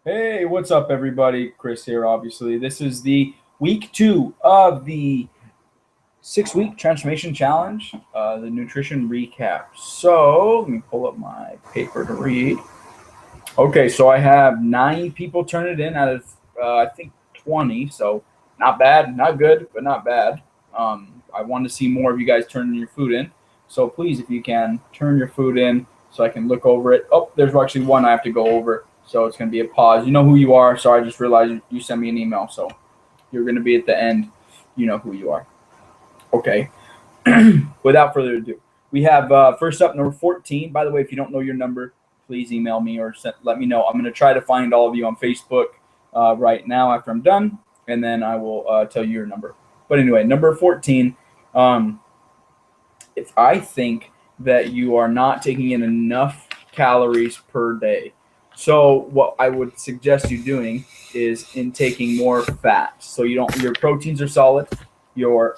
Hey, what's up, everybody? Chris here, obviously. This is the week 2 of the 6-week transformation challenge, the nutrition recap. So, let me pull up my paper to read. Okay, so I have 9 people turn it in out of, I think, 20. So, not bad, not good, but not bad. I want to see more of you guys turning your food in. So, please, if you can, turn your food in so I can look over it. Oh, there's actually one I have to go over. So, it's going to be a pause. You know who you are. So, I just realized you sent me an email. So, you're going to be at the end. You know who you are. Okay. Without further ado, we have first up number 14. By the way, if you don't know your number, please email me or let me know. I'm going to try to find all of you on Facebook right now after I'm done, and then I will tell you your number. But anyway, number 14. Um, if I think that you are not taking in enough calories per day. So what I would suggest you doing is intaking more fat. So you don't your proteins are solid, your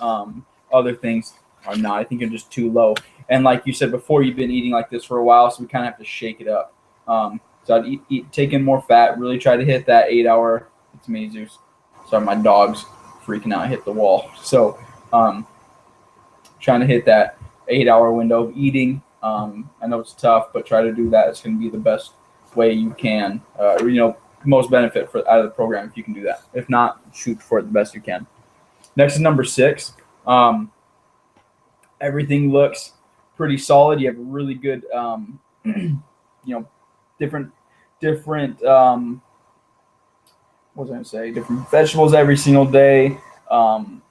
other things are not. I think you're just too low. And like you said before, you've been eating like this for a while, so we kind of have to shake it up. So I'd take in more fat. Really try to hit that 8 hour. It's me, Zeus. Sorry, my dog's freaking out. I hit the wall. So trying to hit that 8 hour window of eating. I know it's tough, but try to do that. It's going to be the best way you can. Most benefit out of the program if you can do that. If not, shoot for it the best you can. Next is number 6. Everything looks pretty solid. You have a really good, different, different. What was I going to say? Different vegetables every single day. All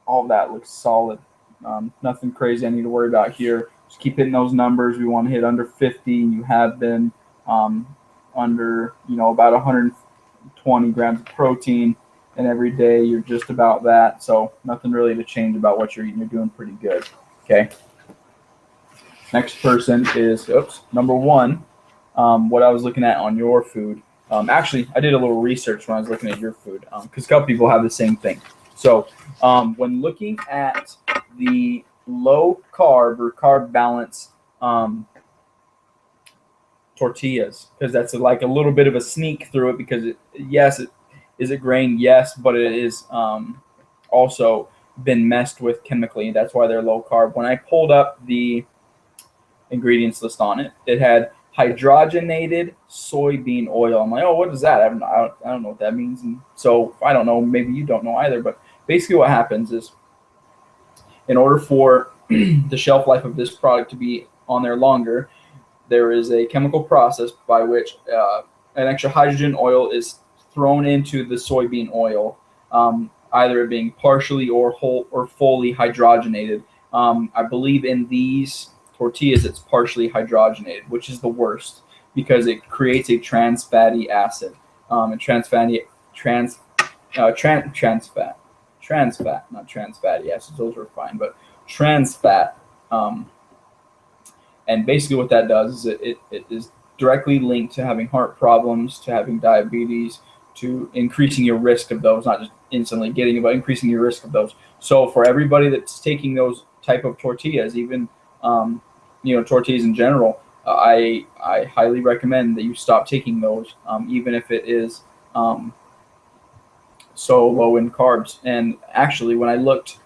of that looks solid. Nothing crazy I need to worry about here. Just keep hitting those numbers. We want to hit under 50. You have been under, about 120 grams of protein, and every day you're just about that. So nothing really to change about what you're eating. You're doing pretty good. Okay. Next person is number 1. What I was looking at on your food. Actually, I did a little research when I was looking at your food because a couple people have the same thing. So when looking at the low carb or carb balance tortillas, because that's like a little bit of a sneak through it, because is it grain? Yes, but it is also been messed with chemically. That's why they're low carb. When I pulled up the ingredients list on it, it had hydrogenated soybean oil. I'm like, oh, what is that? I don't know what that means. And so I don't know. Maybe you don't know either. But basically, what happens is, in order for the shelf life of this product to be on there longer, there is a chemical process by which an extra hydrogen oil is thrown into the soybean oil, either it being partially or whole or fully hydrogenated. I believe in these tortillas it's partially hydrogenated, which is the worst because it creates a trans fatty acid. And trans fat, not trans fatty acids, those are fine, but trans fat. And basically what that does is it is directly linked to having heart problems, to having diabetes, to increasing your risk of those, not just instantly getting it, but increasing your risk of those. So for everybody that's taking those type of tortillas, even tortillas in general, I highly recommend that you stop taking those, even if it is so low in carbs. And actually, when I looked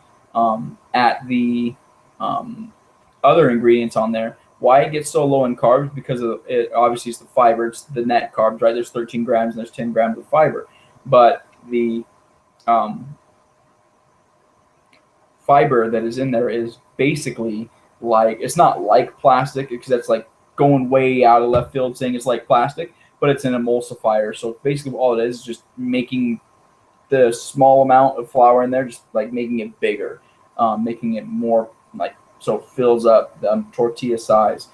at the other ingredients on there, why it gets so low in carbs, because of it, obviously it's the fiber, it's the net carbs, right? There's 13 grams and there's 10 grams of fiber, but the fiber that is in there is basically like, it's not like plastic, because that's like going way out of left field saying it's like plastic, but it's an emulsifier. So basically all it is just making the small amount of flour in there, just like making it bigger, making it more like, so it fills up the tortilla size.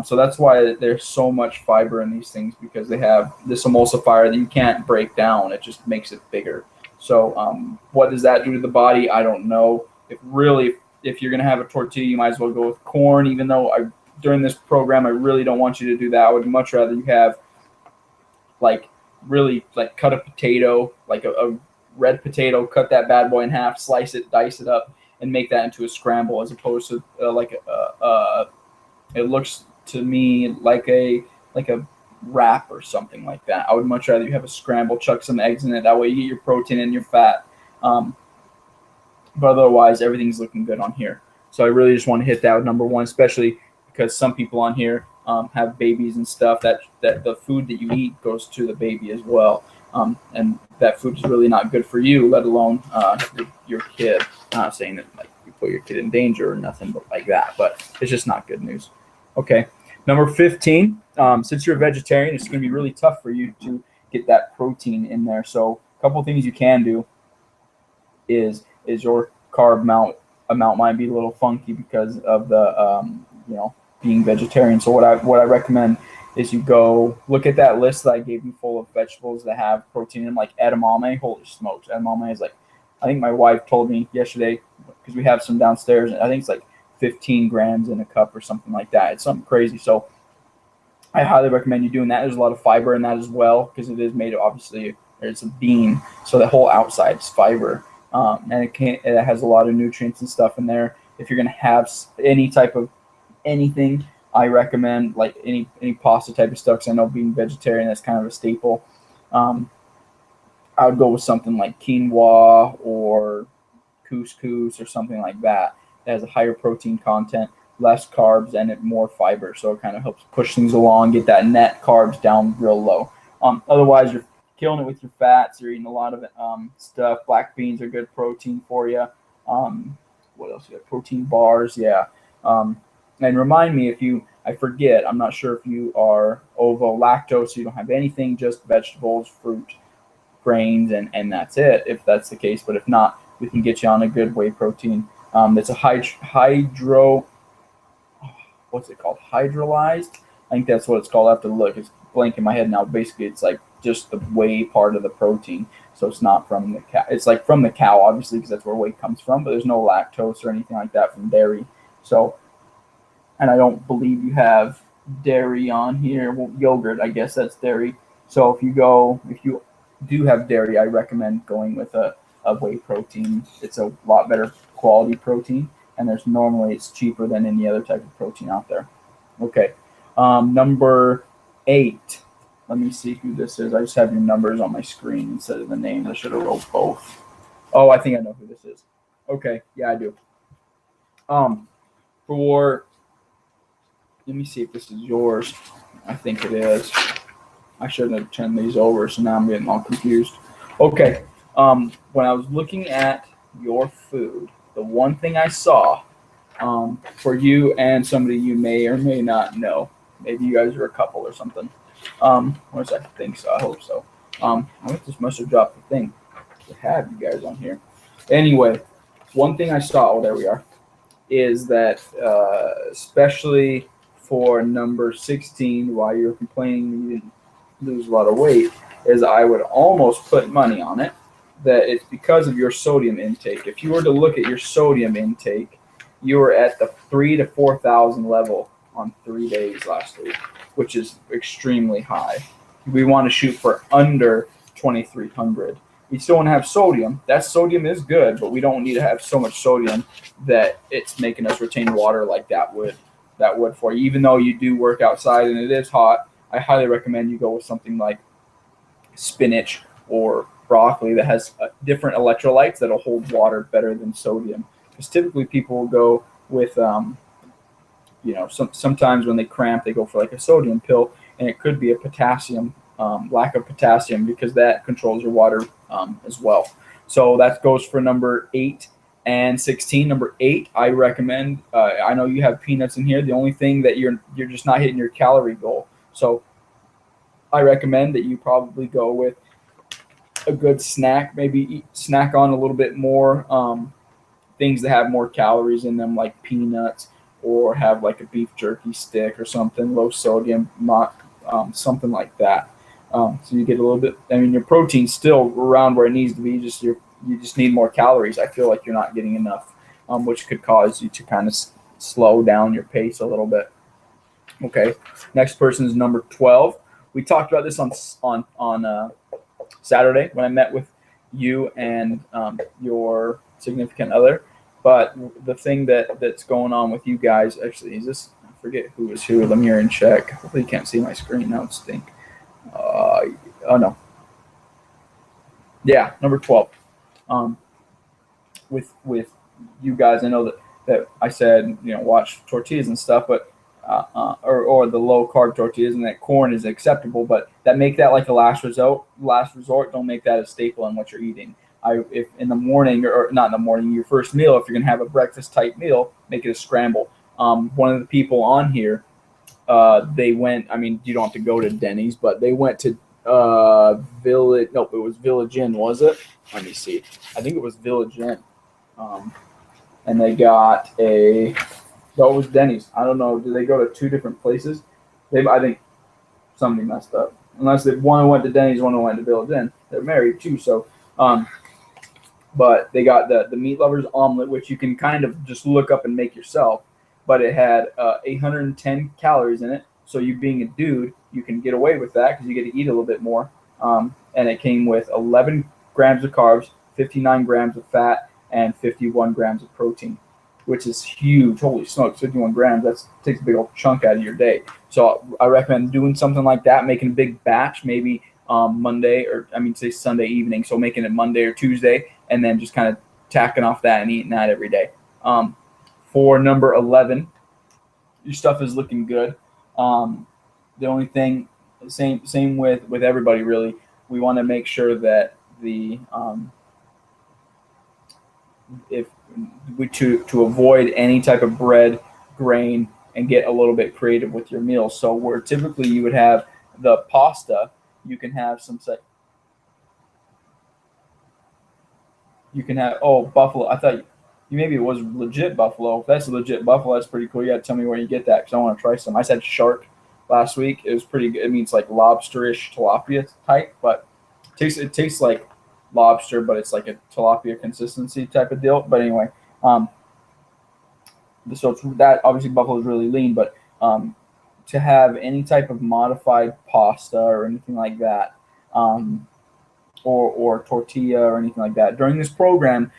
So that's why there's so much fiber in these things, because they have this emulsifier that you can't break down. It just makes it bigger. So what does that do to the body? I don't know. If you're going to have a tortilla, you might as well go with corn, even though during this program, I really don't want you to do that. I would much rather you have really cut a potato, like a red potato, cut that bad boy in half, slice it, dice it up, and make that into a scramble, as opposed to it looks to me like a wrap or something like that. I would much rather you have a scramble, chuck some eggs in it. That way you get your protein and your fat. But otherwise, everything's looking good on here. So I really just want to hit that with number one, especially because some people on here have babies and stuff. That the food that you eat goes to the baby as well, and that food is really not good for you, let alone your kid. I'm not saying that like you put your kid in danger or nothing, but like that. But it's just not good news. Okay, number 15. Since you're a vegetarian, it's going to be really tough for you to get that protein in there. So a couple of things you can do is your carb amount might be a little funky because of the being vegetarian. So what I recommend is you go look at that list that I gave you full of vegetables that have protein in, like edamame. Holy smokes, edamame is like, I think my wife told me yesterday, because we have some downstairs, and I think it's like 15 grams in a cup or something like that. It's something crazy. So I highly recommend you doing that. There's a lot of fiber in that as well, because it is made of, obviously, it's a bean, so the whole outside is fiber. And it has a lot of nutrients and stuff in there. If you're going to have any type of anything, I recommend like any pasta type of stuff, because I know being vegetarian, that's kind of a staple. I would go with something like quinoa or couscous or something like that. That has a higher protein content, less carbs, and more fiber. So it kind of helps push things along, get that net carbs down real low. Otherwise, you're killing it with your fats. You're eating a lot of stuff. Black beans are good protein for you. What else? You got protein bars, yeah. And remind me I forget, I'm not sure if you are ovo-lactose, so you don't have anything, just vegetables, fruit, grains, and that's it, if that's the case. But if not, we can get you on a good whey protein. It's a what's it called? Hydrolyzed? I think that's what it's called. I have to look. It's blank in my head now. Basically, it's like just the whey part of the protein. So it's not from the cow. It's like from the cow, obviously, because that's where whey comes from, but there's no lactose or anything like that from dairy. So, and I don't believe you have dairy on here. Well, yogurt, I guess that's dairy. So if you do have dairy, I recommend going with a whey protein. It's a lot better quality protein, and it's cheaper than any other type of protein out there. Okay, number 8. Let me see who this is. I just have your numbers on my screen instead of the names. I should have wrote both. Oh, I think I know who this is. Okay, yeah, I do. Let me see if this is yours. I think it is. I shouldn't have turned these over, so now I'm getting all confused. Okay, when I was looking at your food, the one thing I saw for you and somebody you may or may not know, maybe you guys are a couple or something. What I think so. I hope so. I just must have dropped the thing to have you guys on here. Anyway, one thing I saw. Oh, there we are. Is that especially for number 16, while you're complaining you didn't lose a lot of weight, is I would almost put money on it that it's because of your sodium intake. If you were to look at your sodium intake, you were at the 3,000 to 4,000 level on 3 days last week, which is extremely high. We want to shoot for under 2,300. We still want to have sodium. That sodium is good, but we don't need to have so much sodium that it's making us retain water like that would for you. Even though you do work outside and it is hot, I highly recommend you go with something like spinach or broccoli that has different electrolytes that'll hold water better than sodium. Because typically people will go with, sometimes when they cramp, they go for like a sodium pill, and it could be a potassium, lack of potassium, because that controls your water as well. So that goes for number 8 and 16. Number 8, I recommend. I know you have peanuts in here. The only thing that you're just not hitting your calorie goal. So I recommend that you probably go with a good snack. Maybe snack on a little bit more things that have more calories in them, like peanuts, or have like a beef jerky stick or something, low sodium, something like that. So you get a little bit. I mean, your protein's still around where it needs to be. You just need more calories. I feel like you're not getting enough, which could cause you to kind of slow down your pace a little bit. Okay, next person is number 12. We talked about this on Saturday when I met with you and your significant other. But the thing that's going on with you guys, actually, is this? I forget who was who. Let me hear and check. Hopefully you can't see my screen. That would stink. Oh no. Yeah, number 12. Um, with you guys, I know that I said watch tortillas and stuff, but or the low carb tortillas, and that corn is acceptable, but that make that like a last resort. Last resort. Don't make that a staple in what you're eating. If in the morning or not in the morning, your first meal, if you're gonna have a breakfast type meal, make it a scramble. One of the people on here, they went. I mean, you don't have to go to Denny's, but they went to Village. Nope, it was Village Inn, was it? Let me see. I think it was Village Inn. And they got no, it was Denny's. I don't know. Did they go to two different places? I think somebody messed up. Unless one went to Denny's, one went to Village Inn. They're married too, so. But they got the meat lovers omelet, which you can kind of just look up and make yourself. But it had 810 calories in it. So you being a dude, you can get away with that because you get to eat a little bit more. And it came with 11 grams of carbs, 59 grams of fat, and 51 grams of protein, which is huge. Holy smokes, 51 grams. That takes a big old chunk out of your day. So I recommend doing something like that, making a big batch, maybe Monday say Sunday evening. So making it Monday or Tuesday, and then just kind of tacking off that and eating that every day. For number 11, your stuff is looking good. The only thing, same with everybody really, we want to make sure that to avoid any type of bread, grain, and get a little bit creative with your meals. So where typically you would have the pasta, you can have buffalo. I thought maybe it was legit buffalo. If that's legit buffalo, that's pretty cool. You got to tell me where you get that because I want to try some. I said shark last week. It was pretty good. I mean, it's like lobsterish tilapia type, but it tastes like lobster, but it's like a tilapia consistency type of deal. But anyway, so it's that obviously buffalo is really lean, but to have any type of modified pasta or anything like that, or tortilla or anything like that during this program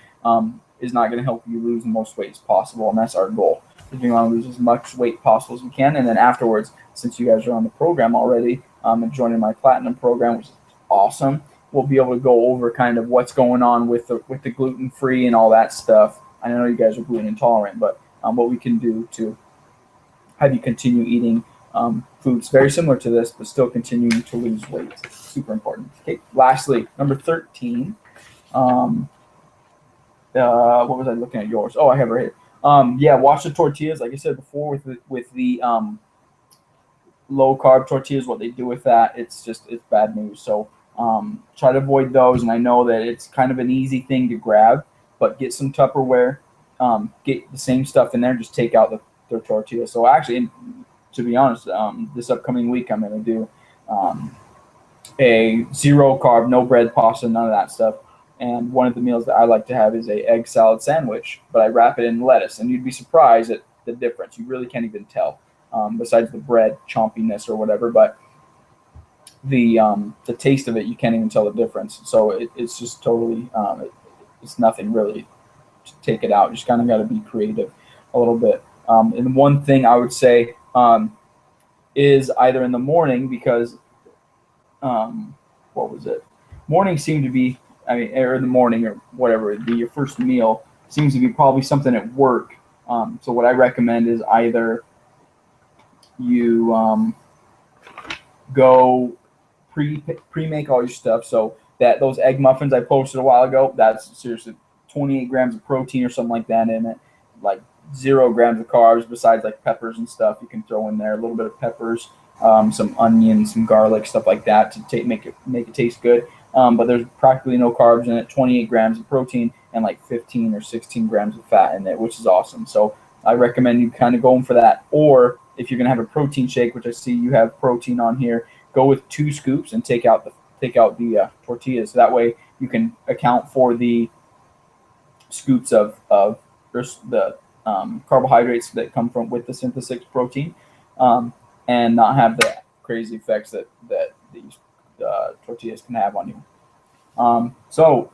is not going to help you lose the most weight as possible, and that's our goal. We want to lose as much weight possible as we can, and then afterwards, since you guys are on the program already and joining my platinum program, which is awesome, we'll be able to go over kind of what's going on with the gluten-free and all that stuff. I know you guys are gluten intolerant, but what we can do to have you continue eating foods very similar to this, but still continuing to lose weight. Super important. Okay. Lastly, number 13. What was I looking at yours? Oh, I have it right here. Yeah, watch the tortillas. Like I said before, with the low carb tortillas, what they do with that, it's bad news. So try to avoid those. And I know that it's kind of an easy thing to grab, but get some Tupperware. Get the same stuff in there. Just take out the tortillas. So actually, to be honest, this upcoming week I'm going to do a zero carb, no bread, pasta, none of that stuff. And one of the meals that I like to have is a egg salad sandwich, but I wrap it in lettuce, and you'd be surprised at the difference. You really can't even tell, besides the bread chompiness or whatever. But the taste of it, you can't even tell the difference. So it's just totally, it's nothing really to take it out. You just kind of got to be creative a little bit. And one thing I would say is either in the morning, because what was it? Morning seemed to be, or in the morning or whatever, it'd be your first meal seems to be probably something at work. So what I recommend is either you go pre-make all your stuff. So those egg muffins I posted a while ago, that's seriously 28 grams of protein or something like that in it, like 0 grams of carbs besides like peppers and stuff you can throw in there, a little bit of peppers, some onions, some garlic, stuff like that to make it taste good. But there's practically no carbs in it, 28 grams of protein and like 15 or 16 grams of fat in it, which is awesome. So I recommend you kind of going for that. Or if you're going to have a protein shake, which I see you have protein on here, go with 2 scoops and take out the tortillas. So that way you can account for the scoops of the carbohydrates that come from with the synthesis protein, and not have the crazy effects that these tortillas can have on you. So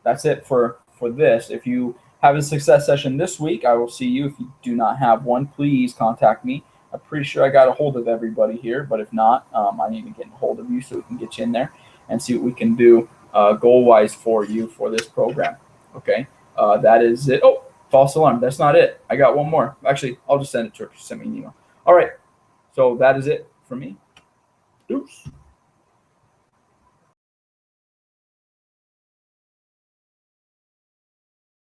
that's it for this. If you have a success session this week, I will see you. If you do not have one, please contact me. I'm pretty sure I got a hold of everybody here, but if not, I need to get a hold of you so we can get you in there and see what we can do goal-wise for you for this program. Okay, that is it. Oh, false alarm. That's not it. I got one more. Actually, I'll just send it to her. She sent me an email. All right, so that is it for me. Deuce.